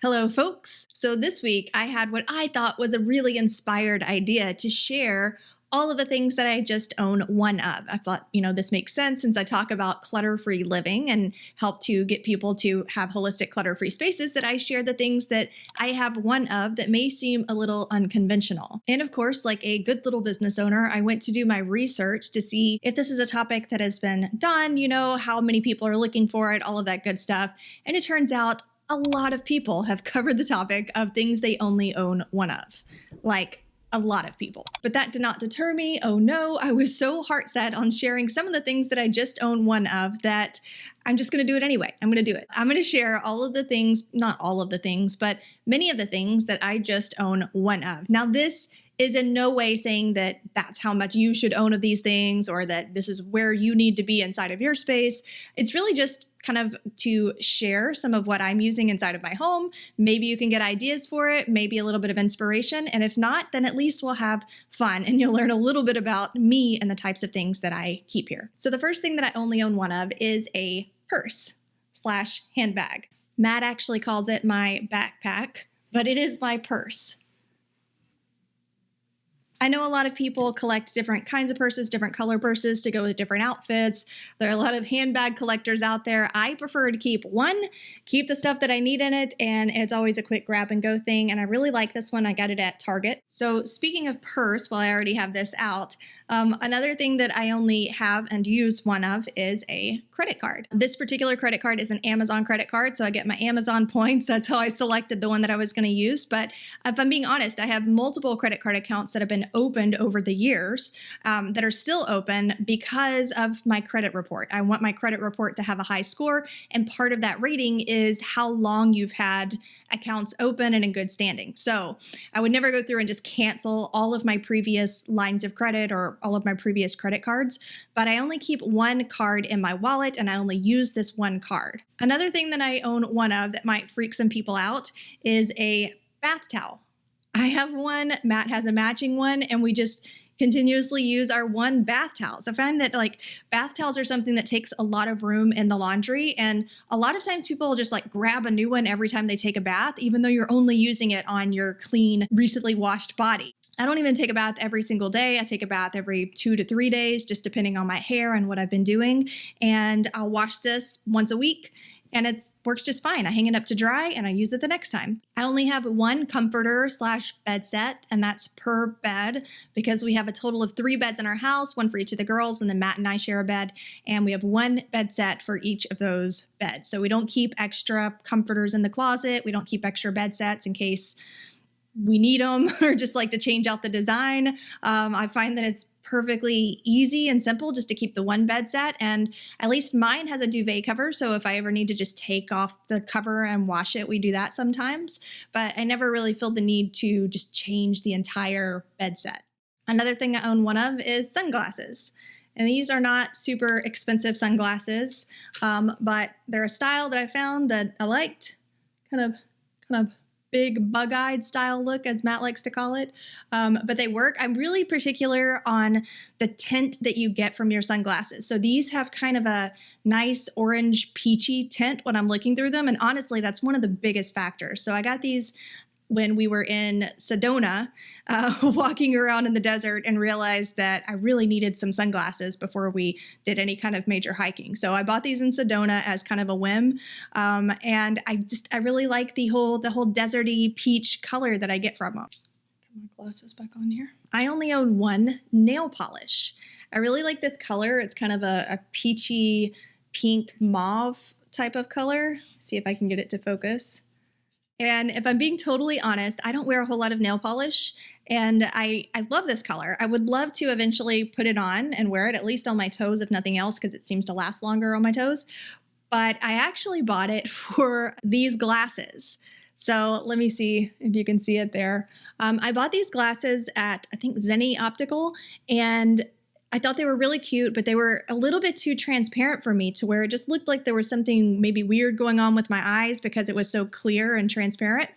Hello, folks. So this week I had what I thought was a really inspired idea to share all of the things that I just own one of. I thought, this makes sense since I talk about clutter-free living and help to get people to have holistic clutter-free spaces, that I share the things that I have one of that may seem a little unconventional. And of course, like a good little business owner, I went to do my research to see if this is a topic that has been done, how many people are looking for it, all of that good stuff. And it turns out a lot of people have covered the topic of things they only own one of. Like, a lot of people. But that did not deter me. Oh no, I was so heart set on sharing some of the things that I just own one of that I'm just going to do it anyway. I'm going to do it. I'm going to share all of the things, not all of the things, but many of the things that I just own one of. Now, this is in no way saying that that's how much you should own of these things or that this is where you need to be inside of your space. It's really just kind of to share some of what I'm using inside of my home. Maybe you can get ideas for it, maybe a little bit of inspiration. And if not, then at least we'll have fun and you'll learn a little bit about me and the types of things that I keep here. So the first thing that I only own one of is a purse/handbag. Matt actually calls it my backpack, but it is my purse. I know a lot of people collect different kinds of purses, different color purses to go with different outfits. There are a lot of handbag collectors out there. I prefer to keep one, keep the stuff that I need in it, and it's always a quick grab and go thing. And I really like this one. I got it at Target. So speaking of purse, while I already have this out, another thing that I only have and use one of is a credit card. This particular credit card is an Amazon credit card, so I get my Amazon points. That's how I selected the one that I was going to use. But if I'm being honest, I have multiple credit card accounts that have been opened over the years that are still open because of my credit report. I want my credit report to have a high score, and part of that rating is how long you've had accounts open and in good standing. So I would never go through and just cancel all of my previous lines of credit or all of my previous credit cards, but I only keep one card in my wallet and I only use this one card. Another thing that I own one of that might freak some people out is a bath towel. I have one, Matt has a matching one, and we just continuously use our one bath towel. So I find that bath towels are something that takes a lot of room in the laundry. And a lot of times people will just grab a new one every time they take a bath, even though you're only using it on your clean, recently washed body. I don't even take a bath every single day. I take a bath every 2 to 3 days, just depending on my hair and what I've been doing. And I'll wash this once a week. And it works just fine. I hang it up to dry and I use it the next time. I only have one comforter/bed set, and that's per bed because we have a total of 3 beds in our house, one for each of the girls, and then Matt and I share a bed, and we have one bed set for each of those beds. So we don't keep extra comforters in the closet. We don't keep extra bed sets in case we need them or just like to change out the design. I find that it's perfectly easy and simple just to keep the one bed set, and at least mine has a duvet cover, so if I ever need to just take off the cover and wash it, we do that sometimes, but I never really feel the need to just change the entire bed set. Another thing I own one of is sunglasses. And these are not super expensive sunglasses, but they're a style that I found that I liked, kind of big bug-eyed style look, as Matt likes to call it, but they work. I'm really particular on the tint that you get from your sunglasses. So these have kind of a nice orange peachy tint when I'm looking through them, and honestly, that's one of the biggest factors. So I got these when we were in Sedona, walking around in the desert, and realized that I really needed some sunglasses before we did any kind of major hiking. So I bought these in Sedona as kind of a whim. And I really like the whole deserty peach color that I get from them. Get my glasses back on here. I only own one nail polish. I really like this color. It's kind of a peachy pink mauve type of color. See if I can get it to focus. And if I'm being totally honest, I don't wear a whole lot of nail polish, and I love this color. I would love to eventually put it on and wear it, at least on my toes, if nothing else, because it seems to last longer on my toes. But I actually bought it for these glasses. So let me see if you can see it there. I bought these glasses at, I think, Zenni Optical, and I thought they were really cute, but they were a little bit too transparent for me to where it just looked like there was something maybe weird going on with my eyes because it was so clear and transparent.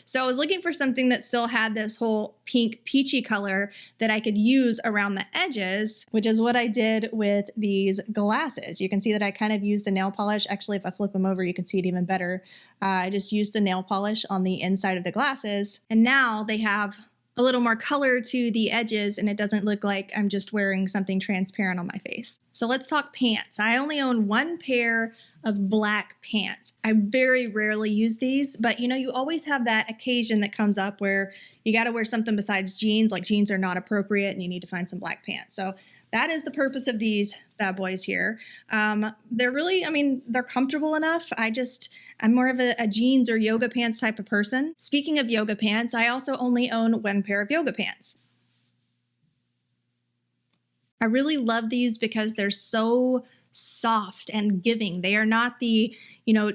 So I was looking for something that still had this whole pink peachy color that I could use around the edges, which is what I did with these glasses. You can see that I kind of used the nail polish. Actually, if I flip them over, you can see it even better. I just used the nail polish on the inside of the glasses, and now they have a little more color to the edges, and it doesn't look like I'm just wearing something transparent on my face. So let's talk pants. I only own one pair of black pants. I very rarely use these, but you know, you always have that occasion that comes up where you got to wear something besides jeans, like jeans are not appropriate and you need to find some black pants. So that is the purpose of these bad boys here. They're really, I mean, they're comfortable enough. I'm more of a jeans or yoga pants type of person. Speaking of yoga pants, I also only own one pair of yoga pants. I really love these because they're so soft and giving. They are not the,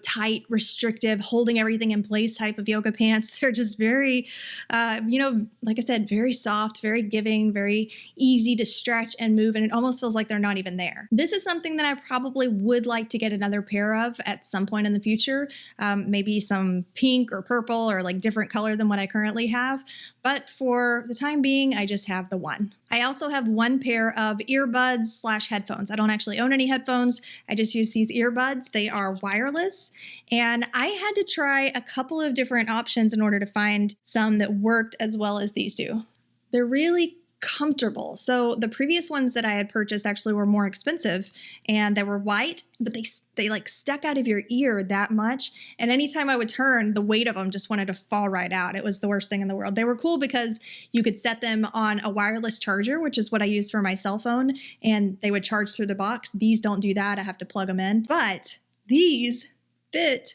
tight, restrictive, holding everything in place type of yoga pants. They're just very, like I said, very soft, very giving, very easy to stretch and move, and it almost feels like they're not even there. This is something that I probably would like to get another pair of at some point in the future. Maybe some pink or purple or like different color than what I currently have. But for the time being, I just have the one. I also have one pair of earbuds/headphones. I don't actually own any headphones. I just use these earbuds. They are wireless, and I had to try a couple of different options in order to find some that worked as well as these do. They're really comfortable. So the previous ones that I had purchased actually were more expensive, and they were white, but they like stuck out of your ear that much. And anytime I would turn, the weight of them just wanted to fall right out. It was the worst thing in the world. They were cool because you could set them on a wireless charger, which is what I use for my cell phone, and they would charge through the box. These don't do that. I have to plug them in. But these fit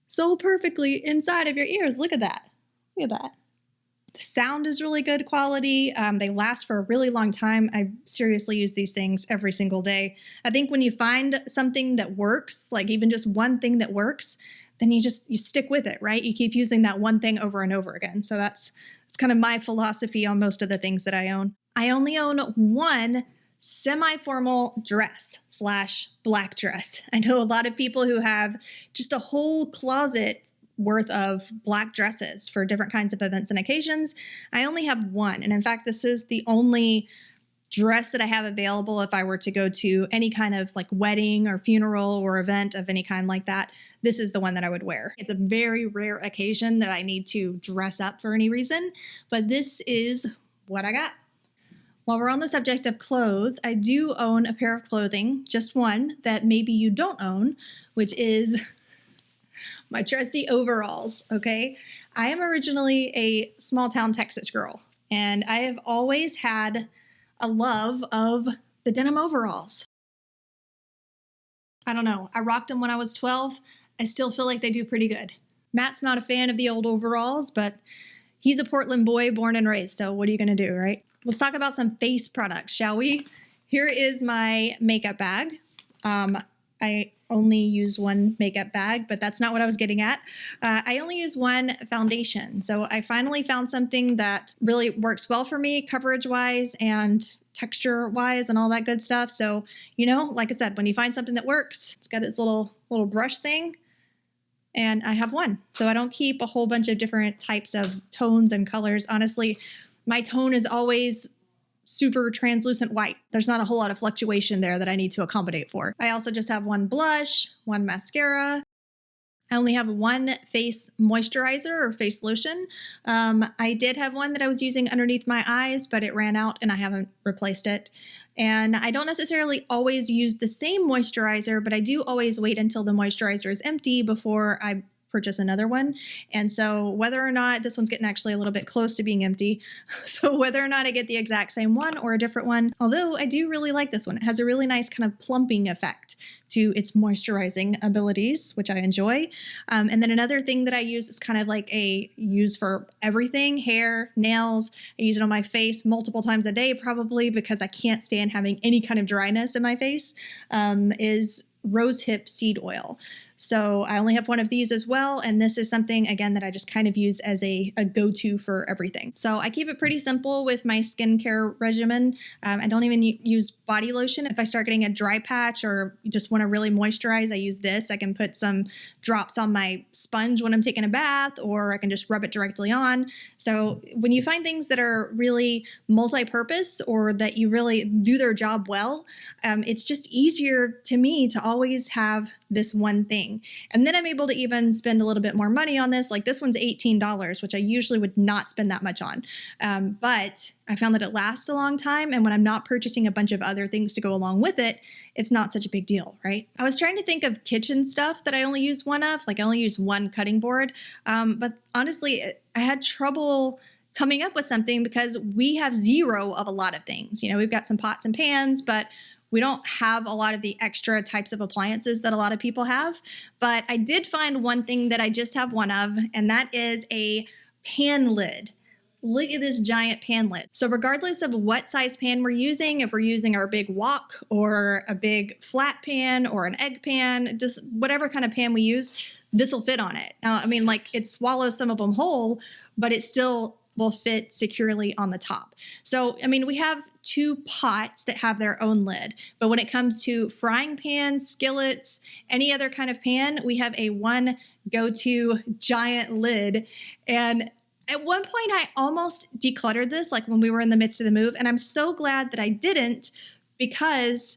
so perfectly inside of your ears. Look at that. Look at that. The sound is really good quality. They last for a really long time. I seriously use these things every single day. I think when you find something that works, like even just one thing that works, then you stick with it, right? You keep using that one thing over and over again. So that's kind of my philosophy on most of the things that I own. I only own one semi-formal dress/black dress. I know a lot of people who have just a whole closet worth of black dresses for different kinds of events and occasions. I only have one. And in fact, this is the only dress that I have available if I were to go to any kind of like wedding or funeral or event of any kind like that. This is the one that I would wear. It's a very rare occasion that I need to dress up for any reason, but this is what I got. While we're on the subject of clothes, I do own a pair of clothing, just one, that maybe you don't own, which is my trusty overalls, okay? I am originally a small town Texas girl, and I have always had a love of the denim overalls. I don't know. I rocked them when I was 12. I still feel like they do pretty good. Matt's not a fan of the old overalls, but he's a Portland boy born and raised, so what are you gonna do, right? Let's talk about some face products, shall we? Here is my makeup bag. I only use one makeup bag, but that's not what I was getting at. I only use one foundation. So I finally found something that really works well for me coverage-wise and texture-wise and all that good stuff. So, like I said, when you find something that works, it's got its little brush thing, and I have one. So I don't keep a whole bunch of different types of tones and colors. Honestly, my tone is always super translucent white. There's not a whole lot of fluctuation there that I need to accommodate for. I also just have one blush, one mascara. I only have one face moisturizer or face lotion. I did have one that I was using underneath my eyes, but it ran out and I haven't replaced it. And I don't necessarily always use the same moisturizer, but I do always wait until the moisturizer is empty before I purchase another one. And so whether or not, this one's getting actually a little bit close to being empty, so whether or not I get the exact same one or a different one, although I do really like this one. It has a really nice kind of plumping effect to its moisturizing abilities, which I enjoy. And then another thing that I use is kind of like use for everything, hair, nails. I use it on my face multiple times a day, probably because I can't stand having any kind of dryness in my face, is rosehip seed oil. So I only have one of these as well. And this is something, again, that I just kind of use as a go-to for everything. So I keep it pretty simple with my skincare regimen. I don't even use body lotion. If I start getting a dry patch or just want to really moisturize, I use this. I can put some drops on my sponge when I'm taking a bath, or I can just rub it directly on. So when you find things that are really multi-purpose or that you really do their job well, it's just easier to me to always have this one thing. And then I'm able to even spend a little bit more money on this. Like this one's $18, which I usually would not spend that much on. But I found that it lasts a long time. And when I'm not purchasing a bunch of other things to go along with it, it's not such a big deal, right? I was trying to think of kitchen stuff that I only use one of. Like I only use one cutting board. But honestly, I had trouble coming up with something because we have zero of a lot of things. We've got some pots and pans, but we don't have a lot of the extra types of appliances that a lot of people have. But I did find one thing that I just have one of, and that is a pan lid. Look at this giant pan lid. So regardless of what size pan we're using, if we're using our big wok or a big flat pan or an egg pan, just whatever kind of pan we use, this will fit on it. Now, I mean, like it swallows some of them whole, but it still will fit securely on the top. So, I mean, we have 2 pots that have their own lid, but when it comes to frying pans, skillets, any other kind of pan, we have a one go-to giant lid. And at one point I almost decluttered this, like when we were in the midst of the move, and I'm so glad that I didn't, because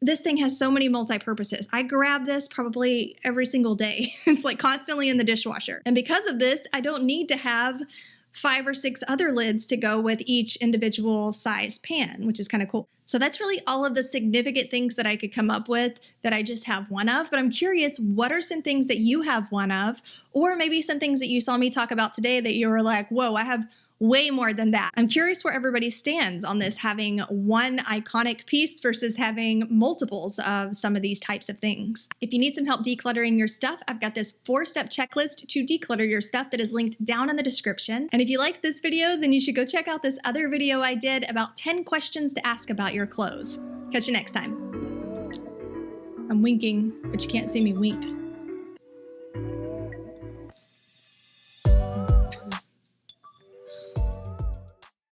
this thing has so many multi-purposes. I grab this probably every single day. It's like constantly in the dishwasher. And because of this, I don't need to have 5 or 6 other lids to go with each individual size pan, which is kind of cool. So that's really all of the significant things that I could come up with that I just have one of. But I'm curious, what are some things that you have one of? Or maybe some things that you saw me talk about today that you were like, whoa, I have way more than that. I'm curious where everybody stands on this, having one iconic piece versus having multiples of some of these types of things. If you need some help decluttering your stuff, I've got this 4-step checklist to declutter your stuff that is linked down in the description. And if you liked this video, then you should go check out this other video I did about 10 questions to ask about your clothes. Catch you next time. I'm winking, but you can't see me wink.